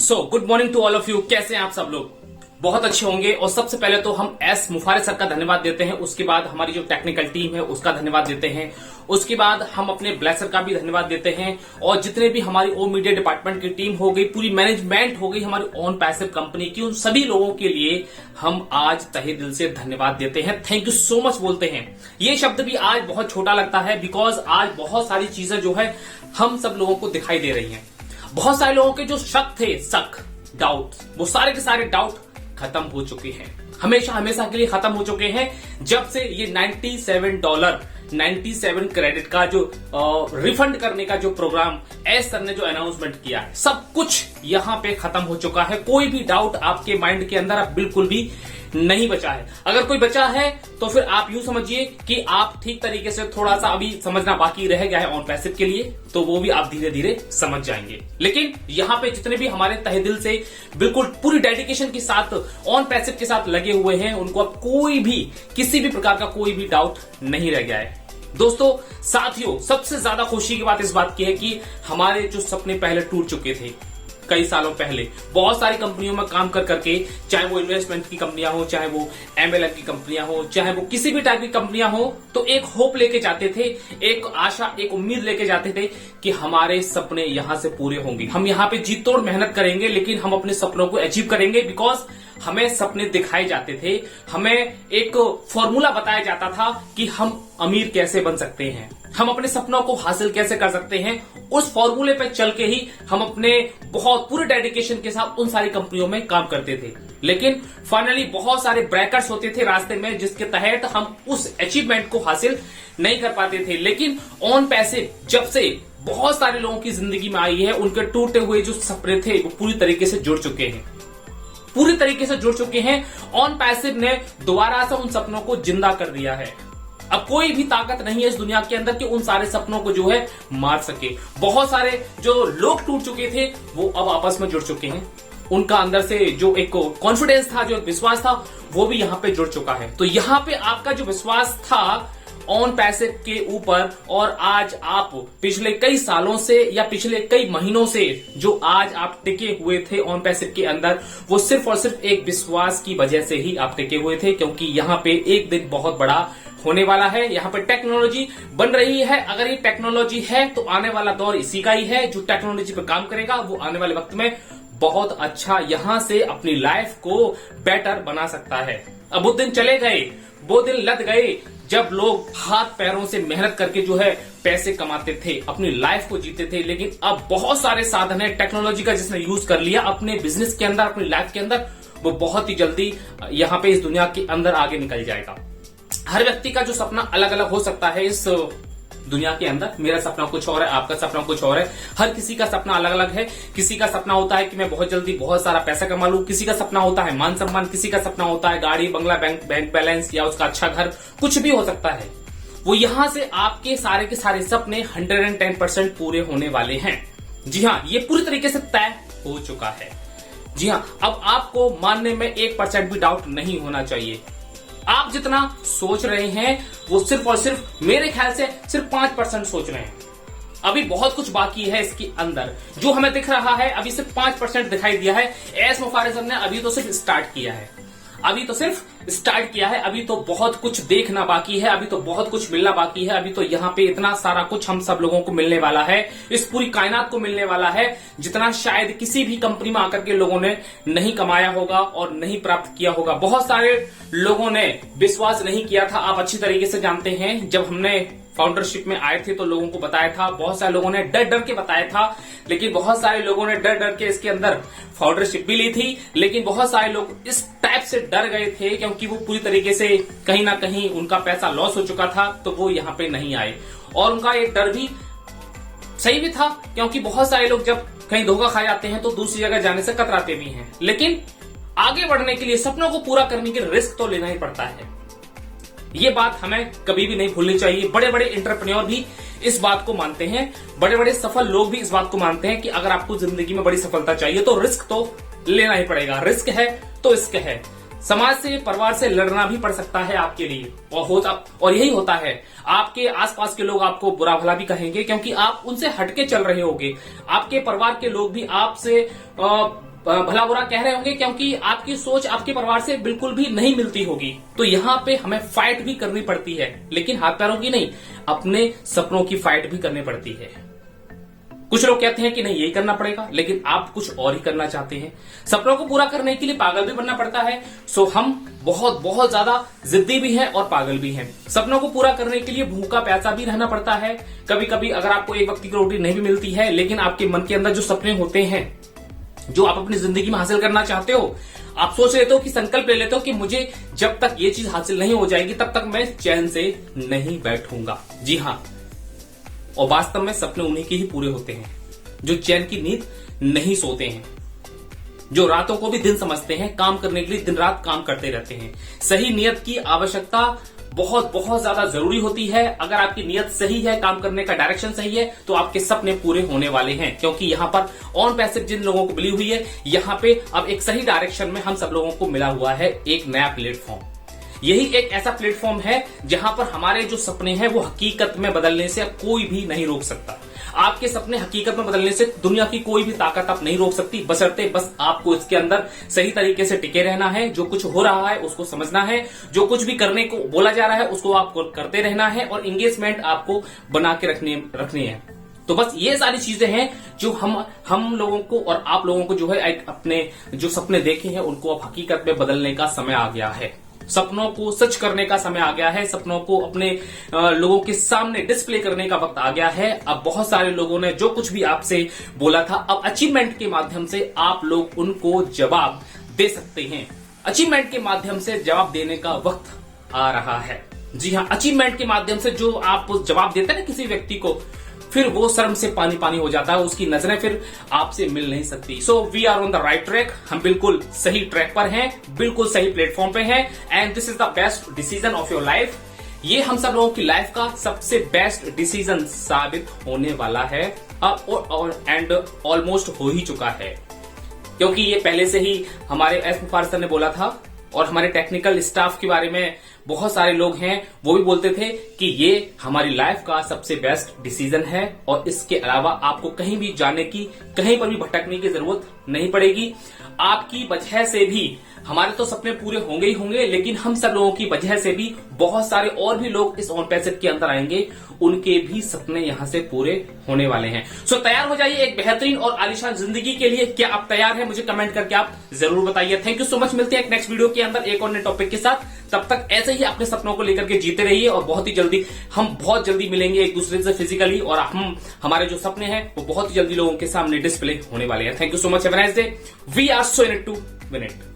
Good morning to all of you. कैसे हैं आप सब लोग? बहुत अच्छे होंगे। और सबसे पहले तो हम एस मुफारिस सर का धन्यवाद देते हैं, उसके बाद हमारी जो टेक्निकल टीम है उसका धन्यवाद देते हैं, उसके बाद हम अपने ब्लेसर का भी धन्यवाद देते हैं, और जितने भी हमारी ओ मीडिया डिपार्टमेंट की टीम हो गई, पूरी मैनेजमेंट हो गई हमारी ऑन पैसिव कंपनी की, उन सभी लोगों के लिए हम आज तहे दिल से धन्यवाद देते हैं। थैंक यू सो मच बोलते हैं। ये शब्द भी आज बहुत छोटा लगता है, बिकॉज आज बहुत सारी चीजें जो है हम सब लोगों को दिखाई दे रही हैं। बहुत सारे लोगों के जो शक थे, डाउट, वो सारे के सारे डाउट खत्म हो चुके हैं, हमेशा के लिए खत्म हो चुके हैं। जब से ये $97 क्रेडिट का जो रिफंड करने का जो प्रोग्राम एस सर ने जो अनाउंसमेंट किया है, सब कुछ यहां पे खत्म हो चुका है। कोई भी डाउट आपके माइंड के अंदर अब बिल्कुल भी नहीं बचा है। अगर कोई बचा है तो फिर आप यूं समझिए कि आप ठीक तरीके से थोड़ा सा अभी समझना बाकी रह गया है ऑन पैसिव के लिए, तो वो भी आप धीरे धीरे समझ जाएंगे। लेकिन यहां पे जितने भी हमारे तहे दिल से बिल्कुल पूरी डेडिकेशन के साथ ऑन पैसिव के साथ लगे हुए हैं, उनको अब कोई भी किसी भी प्रकार का कोई भी डाउट नहीं रह गया है। दोस्तों, साथियों, सबसे ज्यादा खुशी की बात इस बात की है कि हमारे जो सपने पहले टूट चुके थे कई सालों पहले, बहुत सारी कंपनियों में काम कर करके, चाहे वो इन्वेस्टमेंट की कंपनियां हो, चाहे वो एमएलएम की कंपनियां हो, चाहे वो किसी भी टाइप की कंपनियां हो, तो एक होप लेके जाते थे, एक आशा, एक उम्मीद लेके जाते थे कि हमारे सपने यहां से पूरे होंगे, हम यहां पे जी तोड़ मेहनत करेंगे, लेकिन हम अपने सपनों को अचीव करेंगे। बिकॉज हमें सपने दिखाए जाते थे, हमें एक फॉर्मूला बताया जाता था कि हम अमीर कैसे बन सकते हैं, हम अपने सपनों को हासिल कैसे कर सकते हैं। उस फॉर्मूले पे चल के ही हम अपने बहुत पूरे डेडिकेशन के साथ उन सारी कंपनियों में काम करते थे। लेकिन फाइनली बहुत सारे ब्रेकर्स होते थे रास्ते में, जिसके तहत हम उस अचीवमेंट को हासिल नहीं कर पाते थे। लेकिन ऑन पैसिव जब से बहुत सारे लोगों की जिंदगी में आई है, उनके टूटे हुए जो सपने थे वो पूरी तरीके से जुड़ चुके हैं, पूरी तरीके से जुड़ चुके हैं। ऑन पैसिव ने दोबारा से उन सपनों को जिंदा कर दिया है। अब कोई भी ताकत नहीं है इस दुनिया के अंदर कि उन सारे सपनों को जो है मार सके। बहुत सारे जो लोग टूट चुके थे वो अब आपस में जुड़ चुके हैं, उनका अंदर से जो एक कॉन्फिडेंस था, जो विश्वास था, वो भी यहां पे जुड़ चुका है। तो यहां पे आपका जो विश्वास था ऑन पैसिव के ऊपर, और आज आप पिछले कई सालों से या पिछले कई महीनों से जो आज आप टिके हुए थे ऑन पैसिव के अंदर, वो सिर्फ और सिर्फ एक विश्वास की वजह से ही आप टिके हुए थे। क्योंकि यहां पे एक दिन बहुत बड़ा होने वाला है, यहाँ पे टेक्नोलॉजी बन रही है। अगर ये टेक्नोलॉजी है तो आने वाला दौर इसी का ही है। जो टेक्नोलॉजी पे काम करेगा वो आने वाले वक्त में बहुत अच्छा यहां से अपनी लाइफ को बेटर बना सकता है। अब वो दिन चले गए, वो दिन लद गए जब लोग हाथ पैरों से मेहनत करके जो है पैसे कमाते थे, अपनी लाइफ को जीते थे। लेकिन अब बहुत सारे साधन है टेक्नोलॉजी का जिसने यूज कर लिया अपने बिजनेस के अंदर, अपनी लाइफ के अंदर, वो बहुत ही जल्दी यहाँ पे इस दुनिया के अंदर आगे निकल जाएगा। हर व्यक्ति का जो सपना अलग अलग हो सकता है इस दुनिया के अंदर। मेरा सपना कुछ और है, आपका सपना कुछ और है, हर किसी का सपना अलग अलग है। किसी का सपना होता है कि मैं बहुत जल्दी बहुत सारा पैसा कमा लूं, किसी का सपना होता है मान सम्मान, किसी का सपना होता है गाड़ी बंगला, बैंक बैलेंस, या उसका अच्छा घर, कुछ भी हो सकता है। वो यहां से आपके सारे के सारे सपने 110% पूरे होने वाले हैं। जी हाँ, ये पूरी तरीके से तय हो चुका है। जी हाँ, अब आपको मानने में 1% भी डाउट नहीं होना चाहिए। आप जितना सोच रहे हैं वो सिर्फ और सिर्फ मेरे ख्याल से सिर्फ 5% सोच रहे हैं। अभी बहुत कुछ बाकी है इसके अंदर। जो हमें दिख रहा है अभी सिर्फ 5% दिखाई दिया है। एस मुफारिस ने अभी तो सिर्फ स्टार्ट किया है, अभी तो सिर्फ स्टार्ट किया है। अभी तो बहुत कुछ देखना बाकी है, अभी तो बहुत कुछ मिलना बाकी है। अभी तो यहाँ पे इतना सारा कुछ हम सब लोगों को मिलने वाला है, इस पूरी कायनात को मिलने वाला है, जितना शायद किसी भी कंपनी में आकर के लोगों ने नहीं कमाया होगा और नहीं प्राप्त किया होगा। बहुत सारे लोगों ने विश्वास नहीं किया था, आप अच्छी तरीके से जानते हैं। जब हमने फाउंडरशिप में आए थे तो लोगों को बताया था, बहुत सारे लोगों ने डर डर के बताया था, लेकिन बहुत सारे लोगों ने डर डर के इसके अंदर फाउंडरशिप भी ली थी। लेकिन बहुत सारे लोग इस टाइप से डर गए थे क्योंकि वो पूरी तरीके से कहीं ना कहीं उनका पैसा लॉस हो चुका था, तो वो यहाँ पे नहीं आए। और उनका एक डर भी सही भी था, क्योंकि बहुत सारे लोग जब कहीं धोखा खा जाते हैं तो दूसरी जगह जाने से कतराते भी हैं। लेकिन आगे बढ़ने के लिए, सपनों को पूरा करने के लिए रिस्क तो लेना ही पड़ता है। ये बात हमें कभी भी नहीं भूलनी चाहिए। बड़े बड़े एंटरप्रेन्योर भी इस बात को मानते हैं, बड़े बड़े सफल लोग भी इस बात को मानते हैं कि अगर आपको जिंदगी में बड़ी सफलता चाहिए तो रिस्क तो लेना ही पड़ेगा। रिस्क है तो इश्क है। समाज से, परिवार से लड़ना भी पड़ सकता है आपके लिए, और यही होता है। आपके आसपास के लोग आपको बुरा भला भी कहेंगे क्योंकि आप उनसे हटके चल रहे होगे। आपके परिवार के लोग भी आपसे भला बुरा कह रहे होंगे, क्योंकि आपकी सोच आपके परिवार से बिल्कुल भी नहीं मिलती होगी। तो यहाँ पे हमें फाइट भी करनी पड़ती है, लेकिन हाथ पैरों की नहीं, अपने सपनों की फाइट भी करनी पड़ती है। कुछ लोग कहते हैं कि नहीं यही करना पड़ेगा, लेकिन आप कुछ और ही करना चाहते हैं। सपनों को पूरा करने के लिए पागल भी बनना पड़ता है। सो हम बहुत बहुत ज्यादा जिद्दी भी हैं और पागल भी हैं। सपनों को पूरा करने के लिए भूखा प्यासा भी रहना पड़ता है। कभी कभी अगर आपको एक वक्त की रोटी नहीं भी मिलती है, लेकिन आपके मन के अंदर जो सपने होते हैं, जो आप अपनी जिंदगी में हासिल करना चाहते हो, आप सोच लेते हो कि संकल्प ले लेते हो कि मुझे जब तक ये चीज हासिल नहीं हो जाएगी तब तक मैं चैन से नहीं बैठूंगा। जी हाँ, और वास्तव में सपने उन्हीं के ही पूरे होते हैं जो चैन की नींद नहीं सोते हैं, जो रातों को भी दिन समझते हैं, काम करने के लिए दिन रात काम करते रहते हैं। सही नियत की आवश्यकता बहुत बहुत ज्यादा जरूरी होती है। अगर आपकी नियत सही है, काम करने का डायरेक्शन सही है, तो आपके सपने पूरे होने वाले हैं। क्योंकि यहाँ पर ऑन पैसिव जिन लोगों को मिली हुई है, यहाँ पे अब एक सही डायरेक्शन में हम सब लोगों को मिला हुआ है एक नया प्लेटफॉर्म। यही एक ऐसा प्लेटफॉर्म है जहां पर हमारे जो सपने हैं वो हकीकत में बदलने से कोई भी नहीं रोक सकता। आपके सपने हकीकत में बदलने से दुनिया की कोई भी ताकत आप नहीं रोक सकती, बशर्ते बस आपको इसके अंदर सही तरीके से टिके रहना है। जो कुछ हो रहा है उसको समझना है, जो कुछ भी करने को बोला जा रहा है उसको आपको करते रहना है, और एंगेजमेंट आपको बना के रखनी है। तो बस ये सारी चीजें हैं जो हम लोगों को और आप लोगों को जो है अपने जो सपने देखे हैं उनको अब हकीकत में बदलने का समय आ गया है। सपनों को सच करने का समय आ गया है। सपनों को अपने लोगों के सामने डिस्प्ले करने का वक्त आ गया है। अब बहुत सारे लोगों ने जो कुछ भी आपसे बोला था, अब अचीवमेंट के माध्यम से आप लोग उनको जवाब दे सकते हैं। अचीवमेंट के माध्यम से जवाब देने का वक्त आ रहा है। जी हाँ, अचीवमेंट के माध्यम से जो आप जवाब देते हैं ना किसी व्यक्ति को, फिर वो शर्म से पानी पानी हो जाता है, उसकी नजरें फिर आपसे मिल नहीं सकती। So we are on the right track. हम बिल्कुल सही ट्रैक पर हैं, बिल्कुल सही प्लेटफॉर्म पे हैं, and this is the best decision of your life. ये हम सब लोगों की लाइफ का सबसे बेस्ट डिसीजन साबित होने वाला है एंड ऑलमोस्ट हो ही चुका है, क्योंकि ये पहले से ही हमारे एस मुफार सर ने बोला था, और हमारे टेक्निकल स्टाफ के बारे में बहुत सारे लोग हैं वो भी बोलते थे कि ये हमारी लाइफ का सबसे बेस्ट डिसीजन है, और इसके अलावा आपको कहीं भी जाने की, कहीं पर भी भटकने की जरूरत नहीं पड़ेगी। आपकी वजह से भी हमारे तो सपने पूरे होंगे ही होंगे, लेकिन हम सब लोगों की वजह से भी बहुत सारे और भी लोग इस ऑन पैसिव के अंदर आएंगे, उनके भी सपने यहां से पूरे होने वाले हैं। सो तैयार हो जाइए एक बेहतरीन और आलीशान जिंदगी के लिए। क्या आप तैयार हैं? मुझे कमेंट करके आप जरूर बताइए। Thank you so much. मिलते हैं एक नेक्स्ट वीडियो के अंदर एक और नए टॉपिक के साथ। तब तक ऐसे ही अपने सपनों को लेकर के जीते रहिए, और हम बहुत जल्दी मिलेंगे एक दूसरे से फिजिकली, और हमारे जो सपने हैं वो बहुत ही जल्दी लोगों के सामने डिस्प्ले होने वाले हैं। Thank you so much. Have a nice day. We are so in it to win it.